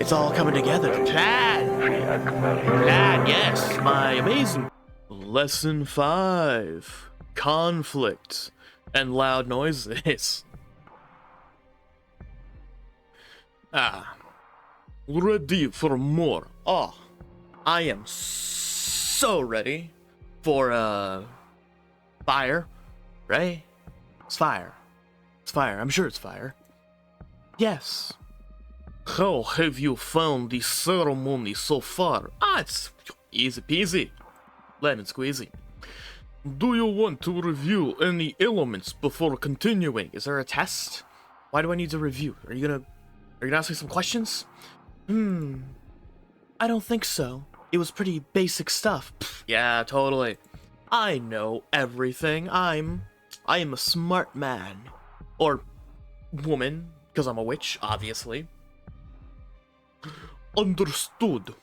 It's all coming together. Plan, yes, my amazing. Lesson 5. Conflict and loud noises. Ready for more. Oh, I am so ready for, fire, right? It's fire. It's fire. I'm sure it's fire. Yes. How have you found the ceremony so far? It's easy peasy. Lemon squeezy. Do you want to review any elements before continuing? Is there a test? Why do I need to review? Are you gonna ask me some questions? I don't think so. It was pretty basic stuff. Pfft, yeah, totally. I know everything. I am a smart man. Or woman, because I'm a witch, obviously. Understood.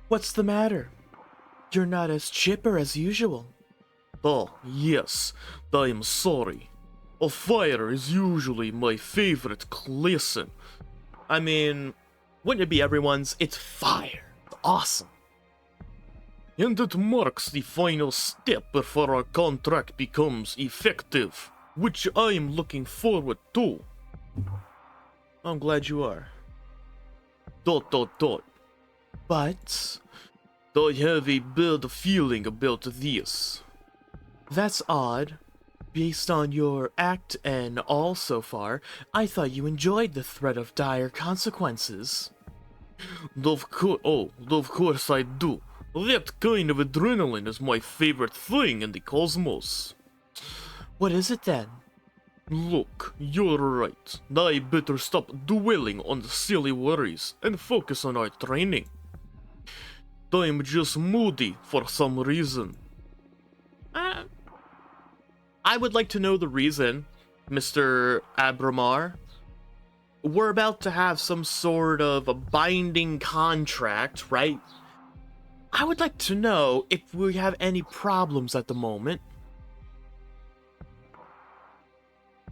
What's the matter? You're not as chipper as usual. Oh, yes. I am sorry. A fire is usually my favorite lesson. I mean, wouldn't it be everyone's? It's fire. It's awesome. And it marks the final step before our contract becomes effective, which I am looking forward to. I'm glad you are. ... But I have a bad feeling about this. That's odd. Based on your act and all so far, I thought you enjoyed the threat of dire consequences. Of course I do. That kind of adrenaline is my favorite thing in the cosmos. What is it then? Look, you're right. I better stop dwelling on the silly worries and focus on our training. I'm just moody for some reason. I would like to know the reason, Mr. Abramar. We're about to have some sort of a binding contract, right? I would like to know if we have any problems at the moment.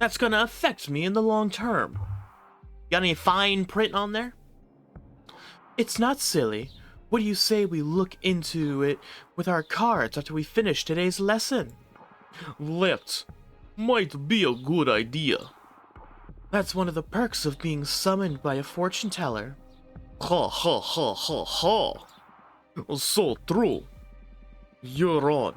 That's gonna affect me in the long term. Got any fine print on there? It's not silly. What do you say we look into it with our cards after we finish today's lesson? That might be a good idea. That's one of the perks of being summoned by a fortune teller. Ha ha ha ha ha. So true. You're on.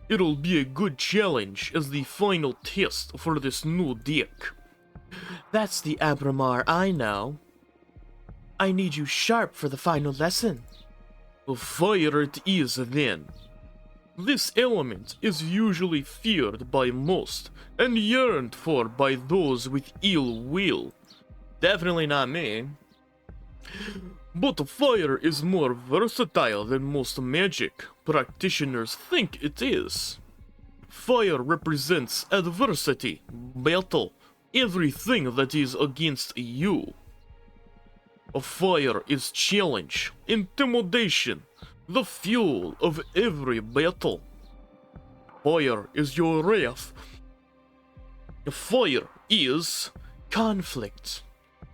It'll be a good challenge as the final test for this new deck. That's the Abramar I know. I need you sharp for the final lesson. Fire it is then. This element is usually feared by most, and yearned for by those with ill will. Definitely not me. But fire is more versatile than most magic practitioners think it is. Fire represents adversity, battle, everything that is against you. Fire is challenge, intimidation, the fuel of every battle. Fire is your wrath. Fire is conflict.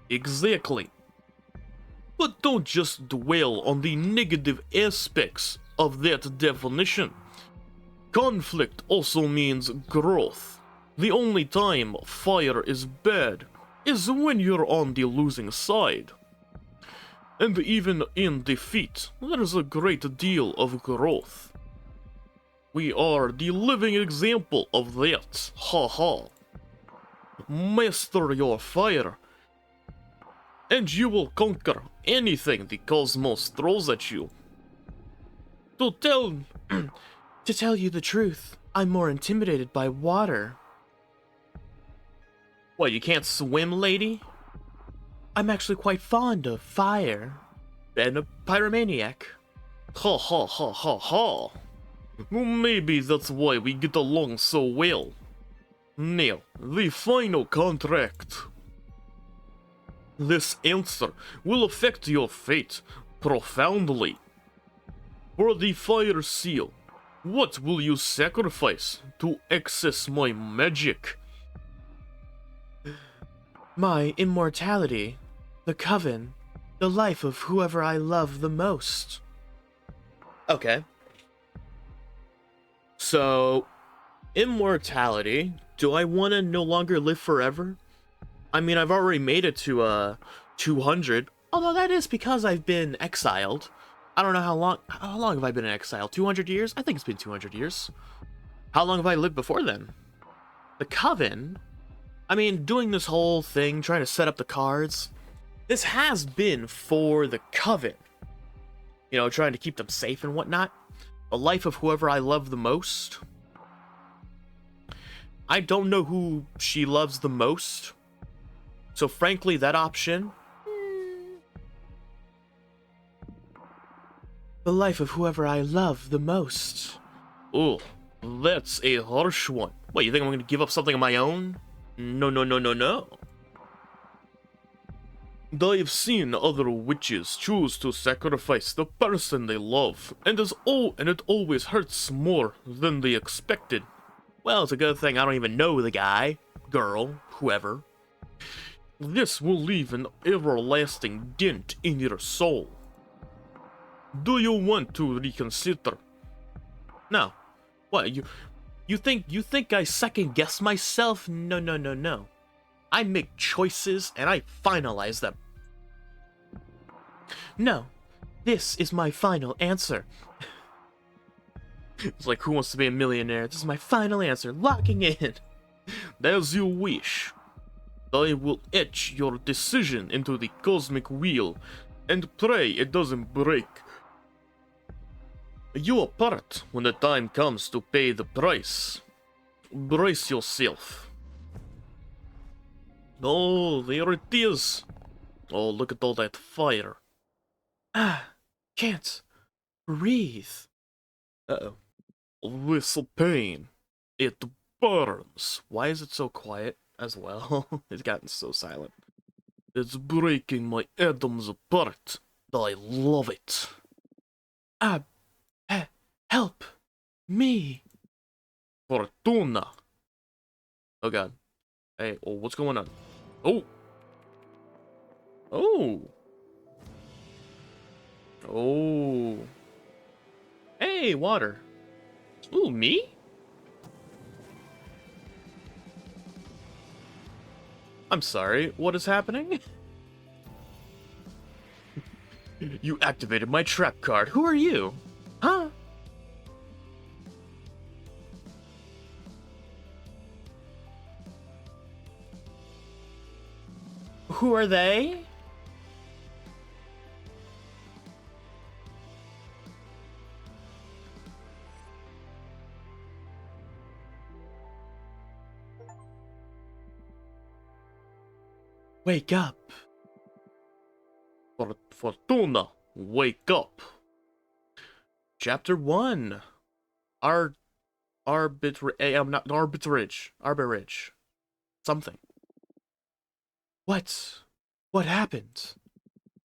Exactly. But don't just dwell on the negative aspects of that definition. Conflict also means growth. The only time fire is bad is when you're on the losing side. And even in defeat, there's a great deal of growth. We are the living example of that, ha. Master your fire, and you will conquer anything the cosmos throws at you. To tell you the truth, I'm more intimidated by water. What, you can't swim, lady? I'm actually quite fond of fire. And a pyromaniac. Ha. Maybe that's why we get along so well. Now, the final contract. This answer will affect your fate profoundly. For the fire seal, what will you sacrifice to access my magic? My immortality. The coven. The life of whoever I love the most. Okay. So, immortality. Do I want to no longer live forever? I mean, I've already made it to 200. Although that is because I've been exiled. I don't know how long. How long have I been in exile? 200 years? I think it's been 200 years. How long have I lived before then? The coven. I mean, doing this whole thing, trying to set up the cards. This has been for the coven. You know, trying to keep them safe and whatnot. The life of whoever I love the most. I don't know who she loves the most. So frankly, that option... The life of whoever I love the most. Oh, that's a harsh one. What, you think I'm going to give up something of my own? No, no, no, no, no. I've seen other witches choose to sacrifice the person they love, and it always hurts more than they expected. Well, it's a good thing I don't even know the guy, girl, whoever. This will leave an everlasting dent in your soul. Do you want to reconsider? No. What, you think I second guess myself? No, no, no, no. I make choices and I finalize them. No. This is my final answer. It's like Who Wants to Be a Millionaire? This is my final answer. Locking in. As you wish. I will etch your decision into the cosmic wheel and pray it doesn't break. You are part when the time comes to pay the price. Brace yourself. Oh, there it is. Oh, look at all that fire. Ah, can't breathe. Uh-oh. This pain, it burns. Why is it so quiet as well? It's gotten so silent. It's breaking my atoms apart. I love it. Ah, help me. Fortuna. Oh god. Hey, oh, what's going on? Oh. Oh. Oh. Hey, water. Ooh, me? I'm sorry, what is happening? You activated my trap card. Who are you? Huh? Who are they? Wake up. Fortuna, wake up. Chapter 1. I'm not arbitrage. Something. What happened?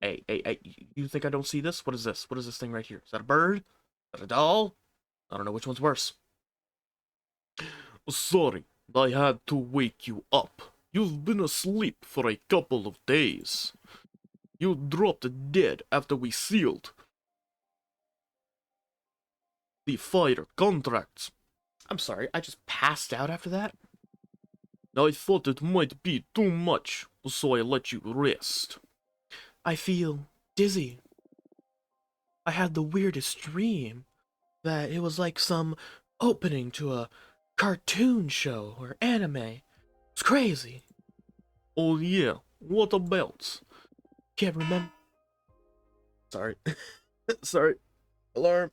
Hey, you think I don't see this? What is this? What is this thing right here? Is that a bird? Is that a doll? I don't know which one's worse. Sorry, I had to wake you up. You've been asleep for a couple of days. You dropped dead after we sealed the fire contracts. I'm sorry, I just passed out after that? I thought it might be too much, so I let you rest. I feel dizzy. I had the weirdest dream that it was like some opening to a cartoon show or anime. It's crazy. Oh yeah, what about? Can't remember. Sorry. Sorry. Alarm.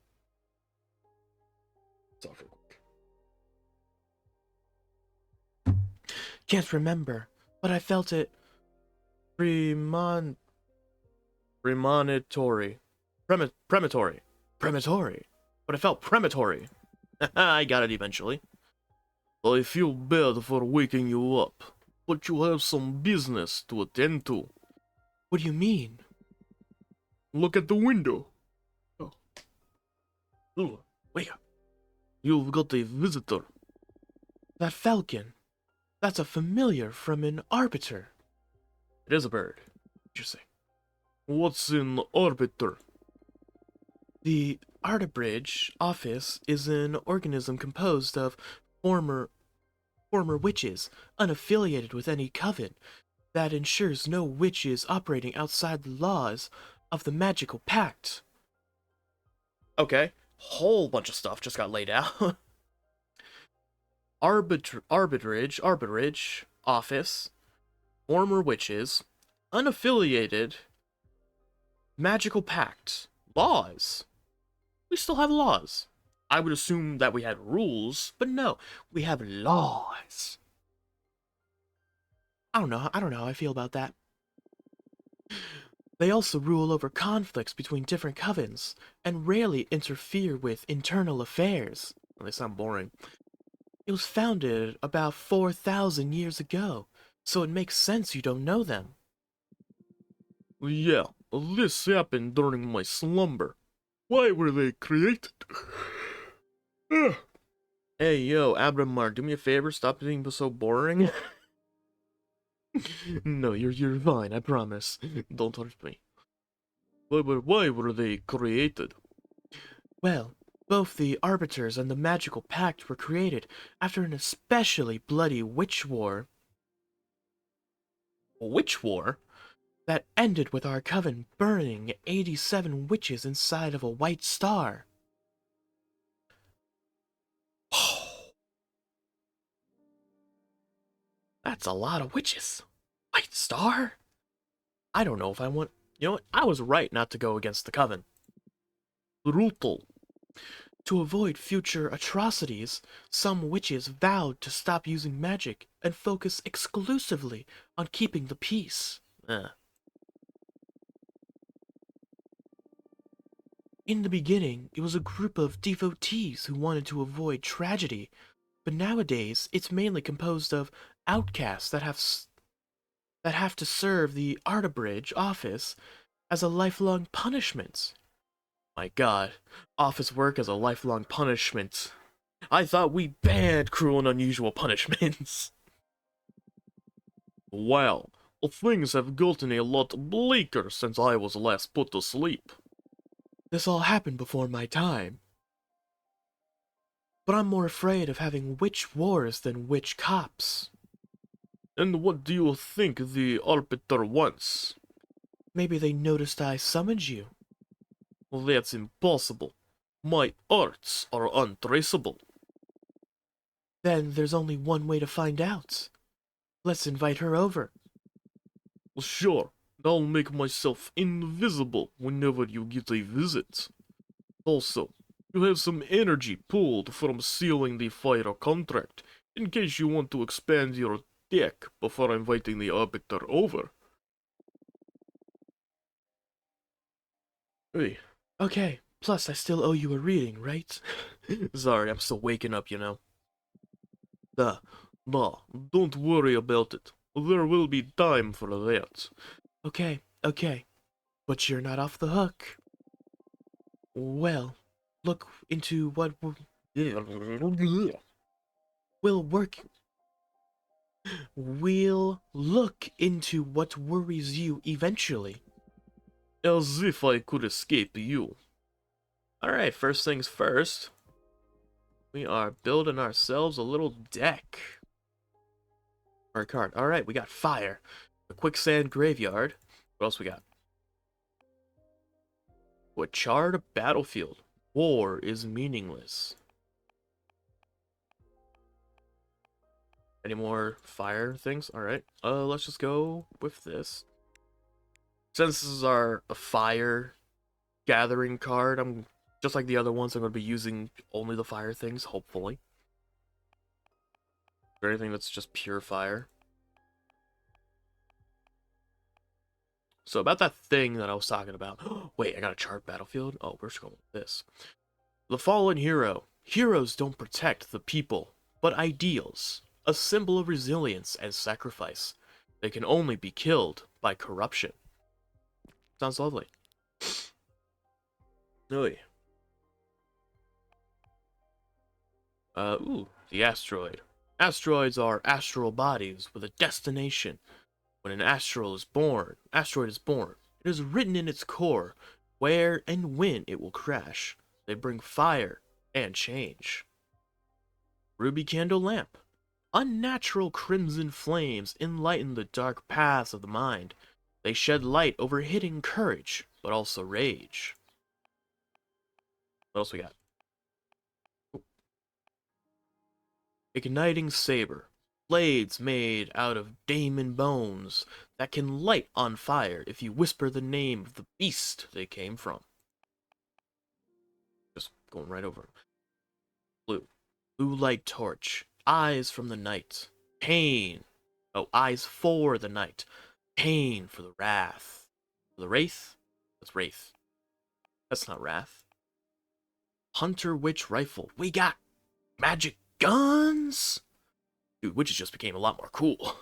It's off real quick. Can't remember, but I felt it premonitory. Premonitory. But I felt premonitory. I got it eventually. I feel bad for waking you up, but you have some business to attend to. What do you mean? Look at the window. Oh. Ooh, wake up. You've got a visitor. That falcon. That's a familiar from an arbiter. It is a bird. Interesting. What's in Arbiter? The Artabridge office is an organism composed of former former witches, unaffiliated with any coven, that ensures no witches operating outside the laws of the magical pact. Okay, whole bunch of stuff just got laid out. Arbitrage office, former witches, unaffiliated, magical pact, laws. We still have laws. I would assume that we had rules, but no, we have laws. I don't know how I feel about that. They also rule over conflicts between different covens, and rarely interfere with internal affairs. Well, they sound boring. It was founded about 4,000 years ago, so it makes sense you don't know them. Yeah, this happened during my slumber. Why were they created? Hey, yo, Abramar, do me a favor, stop being so boring. No, you're fine, I promise. Don't touch me. Why were they created? Well, both the Arbiters and the Magical Pact were created after an especially bloody witch war. A witch war? That ended with our coven burning 87 witches inside of a white star. That's a lot of witches. White star? I don't know if I want. You know what? I was right not to go against the coven. Brutal. To avoid future atrocities, some witches vowed to stop using magic and focus exclusively on keeping the peace. In the beginning, it was a group of devotees who wanted to avoid tragedy, but nowadays it's mainly composed of outcasts that have to serve the Artabridge office as a lifelong punishment. My god, office work as a lifelong punishment. I thought we banned cruel and unusual punishments. Well, things have gotten a lot bleaker since I was last put to sleep. This all happened before my time. But I'm more afraid of having witch wars than witch cops. And what do you think the Arbiter wants? Maybe they noticed I summoned you. Well, that's impossible. My arts are untraceable. Then there's only one way to find out. Let's invite her over. Well, sure, I'll make myself invisible whenever you get a visit. Also, you have some energy pulled from sealing the fire contract, in case you want to expand your deck before inviting the Arbiter over. Hey, Okay, plus I still owe you a reading, right? Sorry, I'm still waking up, you know. nah, don't worry about it. There will be time for that. Okay, okay. But you're not off the hook. Well, look into what will work. We'll look into what worries you eventually. As if I could escape you. Alright, first things first. We are building ourselves a little deck. Our card. Alright, we got fire. A quicksand graveyard. What else we got? A charred battlefield. War is meaningless. Any more fire things? Alright. Let's just go with this. Since this is a fire gathering card, I'm just like the other ones, I'm going to be using only the fire things, hopefully. Or anything that's just pure fire. So about that thing that I was talking about. Wait, I got a charred battlefield? Oh, we're just going with this. The fallen hero. Heroes don't protect the people, but ideals. A symbol of resilience and sacrifice. They can only be killed by corruption. Sounds lovely. Oy. Ooh, the asteroid. Asteroids are astral bodies with a destination. When an asteroid is born, it is written in its core where and when it will crash. They bring fire and change. Ruby candle lamp. Unnatural crimson flames enlighten the dark paths of the mind. They shed light over hidden courage, but also rage. What else we got? Igniting saber. Blades made out of daemon bones that can light on fire if you whisper the name of the beast they came from. Just going right over. Blue. Blue light torch. Eyes from the night. Pain. Oh, eyes for the night. Pain for the wrath. For the wraith? That's wraith. That's not wrath. Hunter witch rifle. We got magic guns? Dude, witches just became a lot more cool.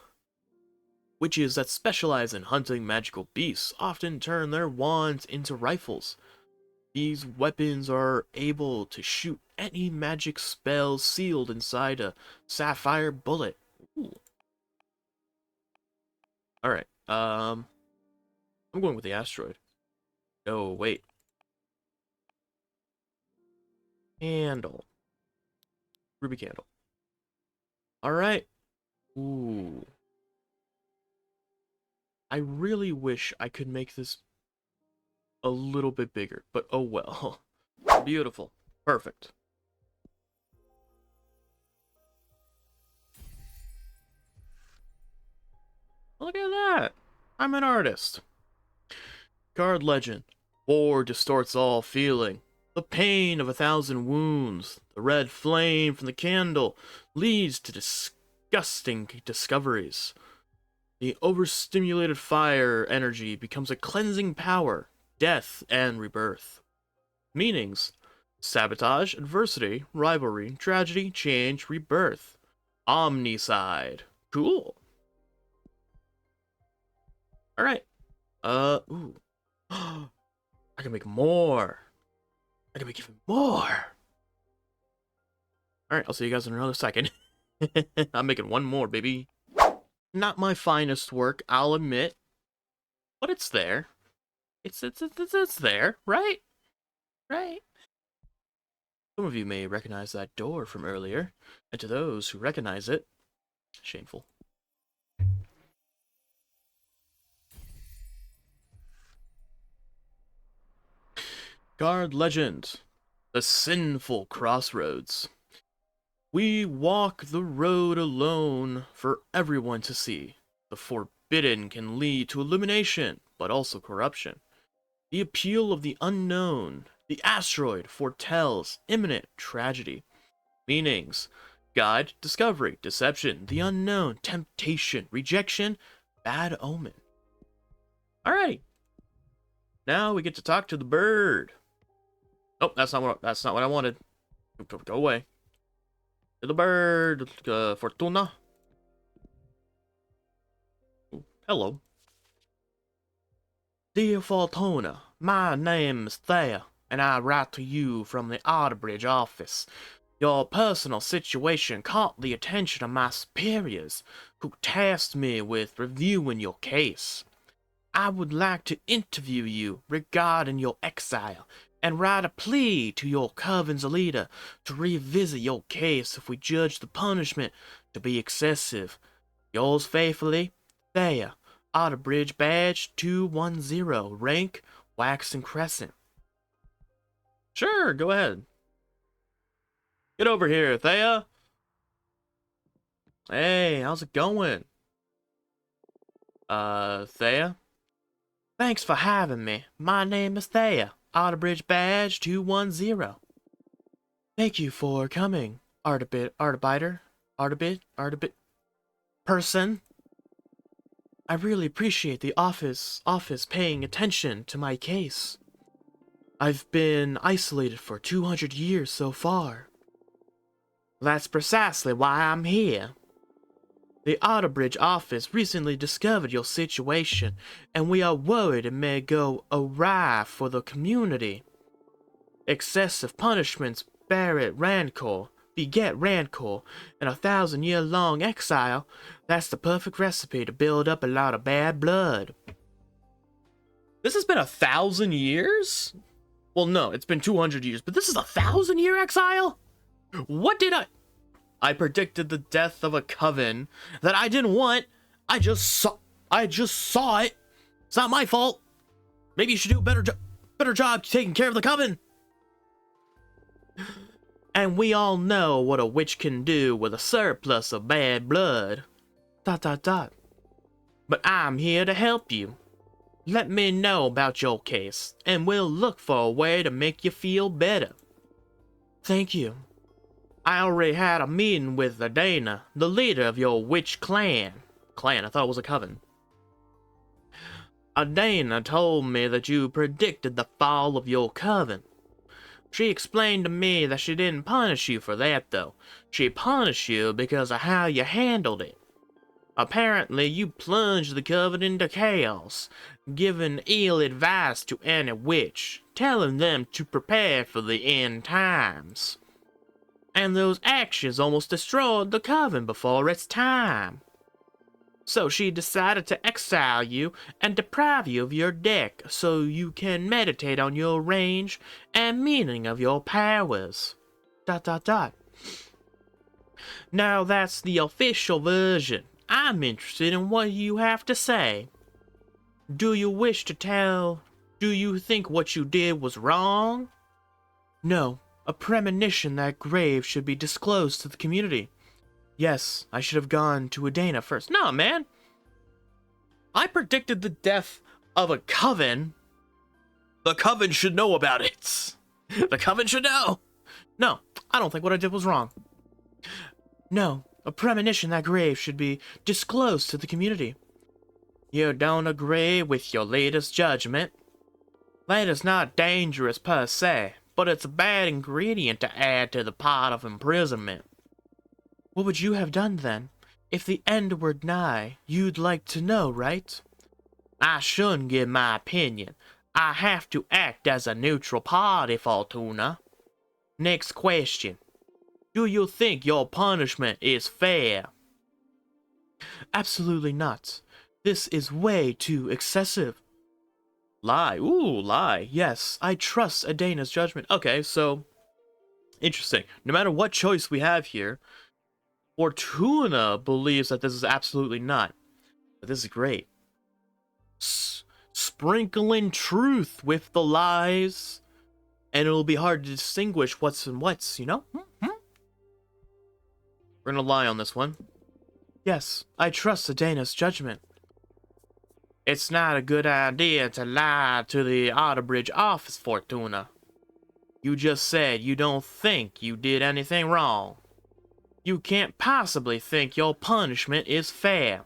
Witches that specialize in hunting magical beasts often turn their wands into rifles. These weapons are able to shoot any magic spell sealed inside a sapphire bullet. Ooh. Alright, I'm going with the asteroid. Oh, wait. Candle. Ruby candle. Alright. Ooh. I really wish I could make this a little bit bigger, but oh well. Beautiful. Perfect. Look at that. I'm an artist. Card legend. War distorts all feeling. The pain of 1,000 wounds. The red flame from the candle leads to disgusting discoveries. The overstimulated fire energy becomes a cleansing power. Death and rebirth. Meanings: sabotage, adversity, rivalry, tragedy, change, rebirth. Omnicide. Cool. Alright. Ooh. I can make more. I can make even more. Alright, I'll see you guys in another second. I'm making one more, baby. Not my finest work, I'll admit. But it's there. It's there, right? Right? Some of you may recognize that door from earlier, and to those who recognize it, shameful. Guard legend. The sinful crossroads. We walk the road alone for everyone to see. The forbidden can lead to illumination, but also corruption. The appeal of the unknown. The asteroid foretells imminent tragedy. Meanings: guide, discovery, deception, the unknown, temptation, rejection, bad omen. Alrighty. Now we get to talk to the bird. Oh, that's not what I wanted. Go away. The bird, Fortuna. Ooh, hello. Dear Fortuna, my name is Thea, and I write to you from the Otterbridge office. Your personal situation caught the attention of my superiors, who tasked me with reviewing your case. I would like to interview you regarding your exile, and write a plea to your coven's leader to revisit your case if we judge the punishment to be excessive. Yours faithfully, Thea. Otterbridge badge 210, rank Waxen Crescent. Sure, go ahead. Get over here, Thea. Hey, how's it going? Thea? Thanks for having me. My name is Thea. Otterbridge badge 210. Thank you for coming, Artibiter, person. I really appreciate the office paying attention to my case. I've been isolated for 200 years so far. That's precisely why I'm here. The Otterbridge office recently discovered your situation, and we are worried it may go awry for the community. Excessive punishments bear rancor, beget rancor, and 1,000-year-long exile. That's the perfect recipe to build up a lot of bad blood. This has been 1,000 years? Well, no, it's been 200 years, but this is 1,000-year exile? What did I predicted the death of a coven that I didn't want. I just saw it. It's not my fault. Maybe you should do a better job taking care of the coven. And we all know what a witch can do with a surplus of bad blood. ... But I'm here to help you. Let me know about your case, and we'll look for a way to make you feel better. Thank you. I already had a meeting with Adana, the leader of your witch clan. I thought it was a coven. Adana told me that you predicted the fall of your coven. She explained to me that she didn't punish you for that, though. She punished you because of how you handled it. Apparently, you plunged the coven into chaos, giving ill advice to any witch, telling them to prepare for the end times. And those actions almost destroyed the coven before its time. So she decided to exile you and deprive you of your deck so you can meditate on your range and meaning of your powers. ... Now that's the official version. I'm interested in what you have to say. Do you think what you did was wrong? No, a premonition that grave should be disclosed to the community. Yes, I should have gone to Adana first. No, man. I predicted the death of a coven. The coven should know about it. The coven should know. No, I don't think what I did was wrong. No, a premonition that grave should be disclosed to the community. You don't agree with your latest judgment? That is not dangerous per se, but it's a bad ingredient to add to the pot of imprisonment. What would you have done then? If the end were nigh, you'd like to know, right? I shouldn't give my opinion. I have to act as a neutral party, Fortuna. Next question. Do you think your punishment is fair? Absolutely not. This is way too excessive. Lie. Ooh, lie. Yes, I trust Adana's judgment. Okay, so interesting. No matter what choice we have here, Fortuna believes that this is absolutely not. But this is great. Sprinkling truth with the lies, and it'll be hard to distinguish what's and what's, you know? We're gonna lie on this one. Yes, I trust Adana's judgment. It's not a good idea to lie to the Otterbridge office, Fortuna. You just said you don't think you did anything wrong. You can't possibly think your punishment is fair.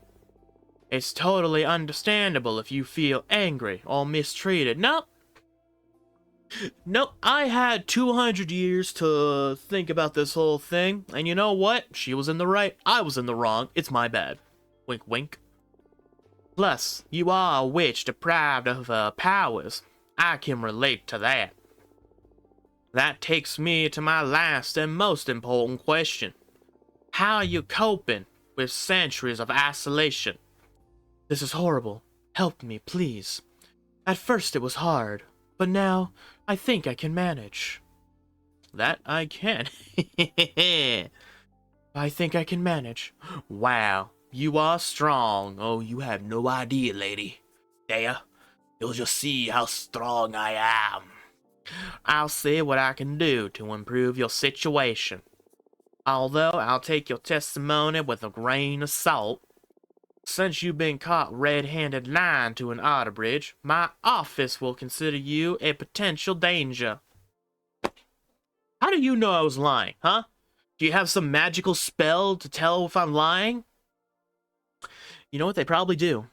It's totally understandable if you feel angry or mistreated. Nope, I had 200 years to think about this whole thing, and you know what? She was in the right, I was in the wrong. It's my bad. Wink, wink. Plus, you are a witch deprived of her powers. I can relate to that. That takes me to my last and most important question. How are you coping with centuries of isolation? This is horrible. Help me, please. At first it was hard, but now I think I can manage. That I can. I think I can manage. Wow, you are strong. Oh, you have no idea, lady. There, you'll just see how strong I am. I'll see what I can do to improve your situation. Although I'll take your testimony with a grain of salt. Since you've been caught red-handed lying to an Otterbridge, my office will consider you a potential danger. How do you know I was lying, huh? Do you have some magical spell to tell if I'm lying? You know what? They probably do.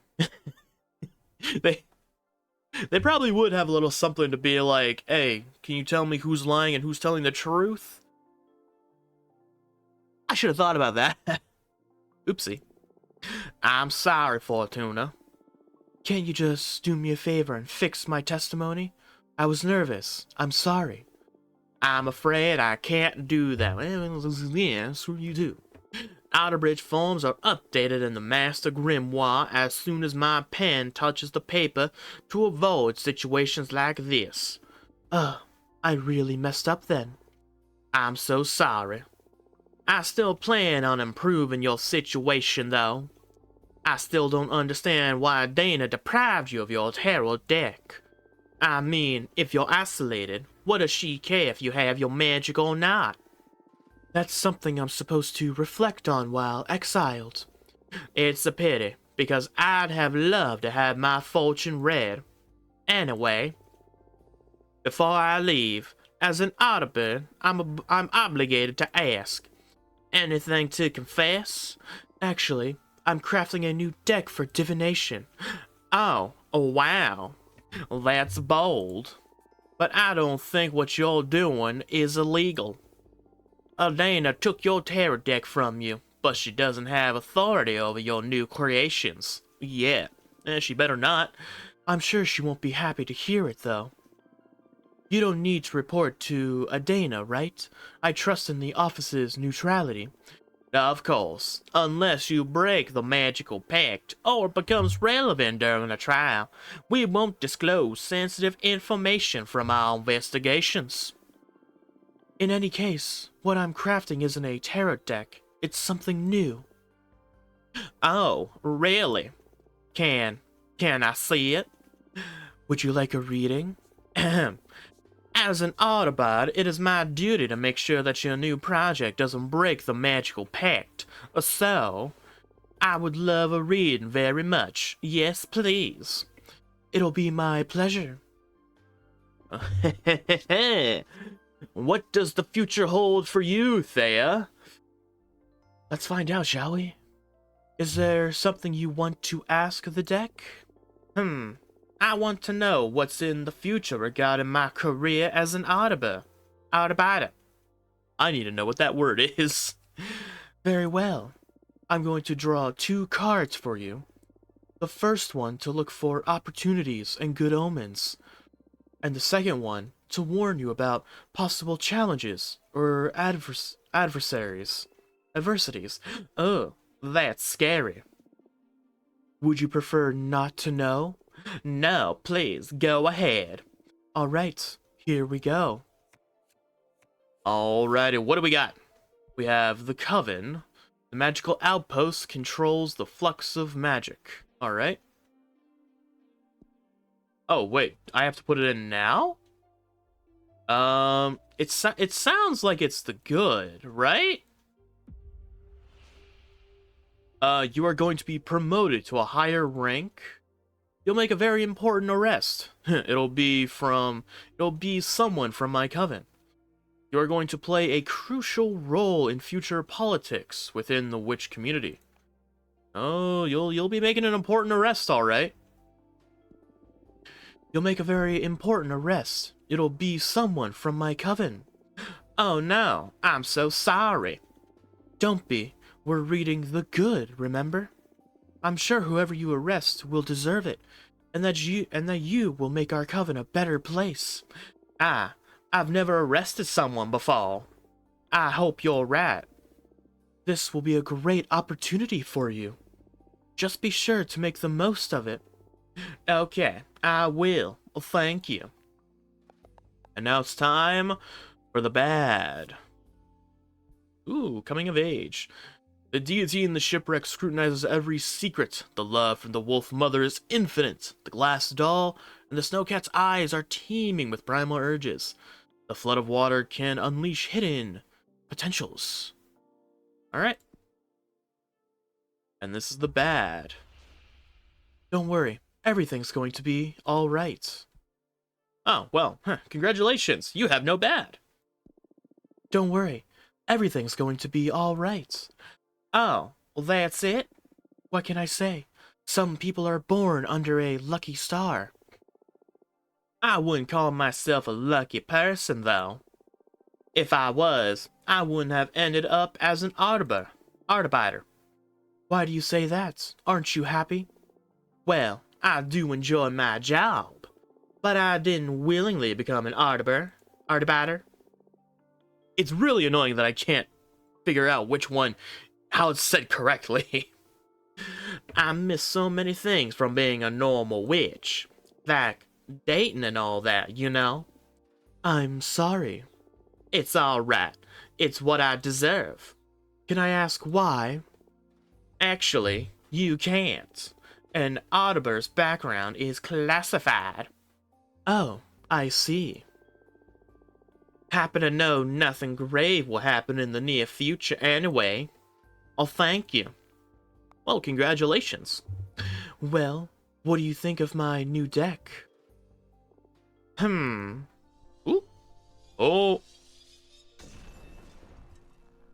They probably would have a little something to be like, hey, can you tell me who's lying and who's telling the truth? I should have thought about that. Oopsie. I'm sorry, Fortuna. Can't you just do me a favor and fix my testimony? I was nervous. I'm sorry. I'm afraid I can't do that. Yes, you do. Outerbridge forms are updated in the Master Grimoire as soon as my pen touches the paper to avoid situations like this. I really messed up then. I'm so sorry. I still plan on improving your situation, though. I still don't understand why Dana deprived you of your tarot deck. I mean, if you're isolated, what does she care if you have your magic or not? That's something I'm supposed to reflect on while exiled. It's a pity, because I'd have loved to have my fortune read. Anyway, before I leave, as an auditor, I'm obligated to ask. Anything to confess? Actually, I'm crafting a new deck for divination. Oh, wow. That's bold. But I don't think what you're doing is illegal. Dana took your tarot deck from you, but she doesn't have authority over your new creations. Yet. She better not. I'm sure she won't be happy to hear it, though. You don't need to report to Adana, right? I trust in the office's neutrality. Of course, unless you break the magical pact or it becomes relevant during a trial, we won't disclose sensitive information from our investigations. In any case, what I'm crafting isn't a tarot deck, it's something new. Oh, really? Can I see it? Would you like a reading? As an Autobot, it is my duty to make sure that your new project doesn't break the magical pact. So, I would love a reading very much. Yes, please. It'll be my pleasure. What does the future hold for you, Thea? Let's find out, shall we? Is there something you want to ask of the deck? I want to know what's in the future regarding my career as an Autobot. I need to know what that word is. Very well. I'm going to draw 2 cards for you. The first one to look for opportunities and good omens. And the second one to warn you about possible challenges or adversities. Oh, that's scary. Would you prefer not to know? No, please, go ahead. Alright, here we go. Alrighty, what do we got? We have the Coven. The magical outpost controls the flux of magic. Alright. Oh, wait, I have to put it in now? It sounds like it's the good, right? You are going to be promoted to a higher rank. You'll make a very important arrest. It'll be someone from my coven. You are going to play a crucial role in future politics within the witch community. Oh, you'll be making an important arrest, all right. You'll make a very important arrest. It'll be someone from my coven. Oh no, I'm so sorry. Don't be. We're reading the good, remember? I'm sure whoever you arrest will deserve it, and that you will make our coven a better place. I've never arrested someone before. I hope you're right. This will be a great opportunity for you. Just be sure to make the most of it. Okay, I will. Thank you. And now it's time for the bad. Ooh, coming of age. The deity in the shipwreck scrutinizes every secret. The love from the wolf mother is infinite. The glass doll and the snowcat's eyes are teeming with primal urges. The flood of water can unleash hidden potentials. Alright. And this is the bad. Don't worry, everything's going to be alright. Oh, well, congratulations, you have no bad. Don't worry, everything's going to be alright. Oh, well that's it? What can I say? Some people are born under a lucky star. I wouldn't call myself a lucky person, though. If I was, I wouldn't have ended up as an Autobiter. Why do you say that? Aren't you happy? Well, I do enjoy my job, but I didn't willingly become an Autobiter. It's really annoying that I can't figure out which one, how it's said correctly. I miss so many things from being a normal witch. Like dating and all that, you know? I'm sorry. It's alright. It's what I deserve. Can I ask why? Actually, you can't. An Audible's background is classified. Oh, I see. Happen to know nothing grave will happen in the near future anyway. Oh, thank you. Well, congratulations. Well, what do you think of my new deck? Ooh. Oh.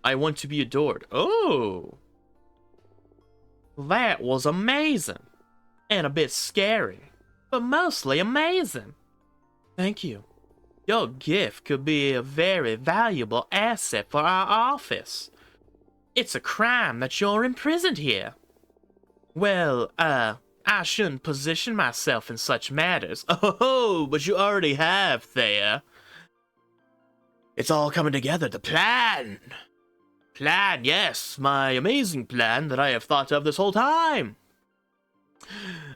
I want to be adored. Oh. That was amazing. And a bit scary. But mostly amazing. Thank you. Your gift could be a very valuable asset for our office. It's a crime that you're imprisoned here. Well, I shouldn't position myself in such matters. Oh, but you already have, Thea. It's all coming together, the plan. Plan, yes, my amazing plan that I have thought of this whole time.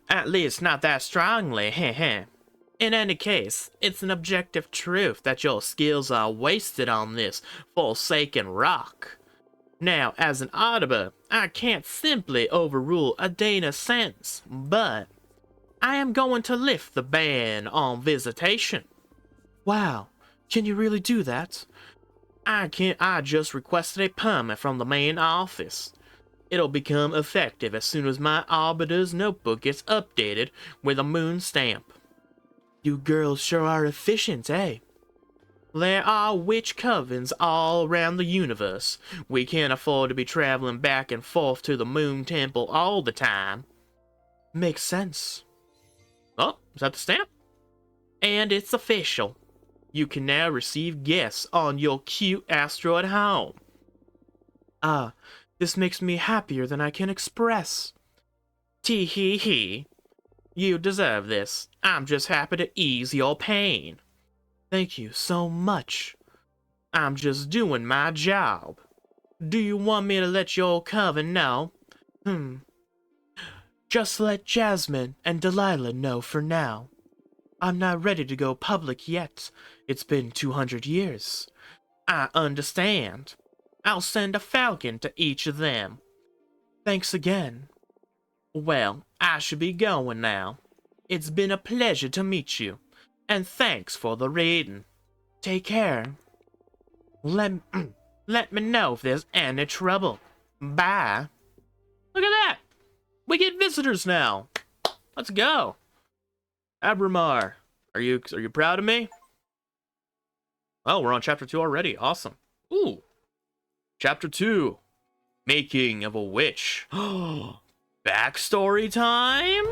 At least not that strongly, heh. In any case, it's an objective truth that your skills are wasted on this forsaken rock. Now, as an auditor, I can't simply overrule a Dana's sentence, but I am going to lift the ban on visitation. Wow, can you really do that? I just requested a permit from the main office. It'll become effective as soon as my arbiter's notebook gets updated with a moon stamp. You girls sure are efficient, eh? There are witch covens all around the universe. We can't afford to be traveling back and forth to the moon temple all the time. Makes sense. Oh, is that the stamp? And it's official. You can now receive guests on your cute asteroid home. Ah, this makes me happier than I can express. Tee hee hee. You deserve this. I'm just happy to ease your pain. Thank you so much. I'm just doing my job. Do you want me to let your coven know? Just let Jasmine and Delilah know for now. I'm not ready to go public yet. It's been 200 years. I understand. I'll send a falcon to each of them. Thanks again. Well, I should be going now. It's been a pleasure to meet you, and thanks for the reading. Take care. Let me know if there's any trouble. Bye. Look at that! We get visitors now. Let's go. Abramar, are you proud of me? Oh, we're on chapter 2 already. Awesome. Ooh. Chapter 2. Making of a Witch. Backstory time?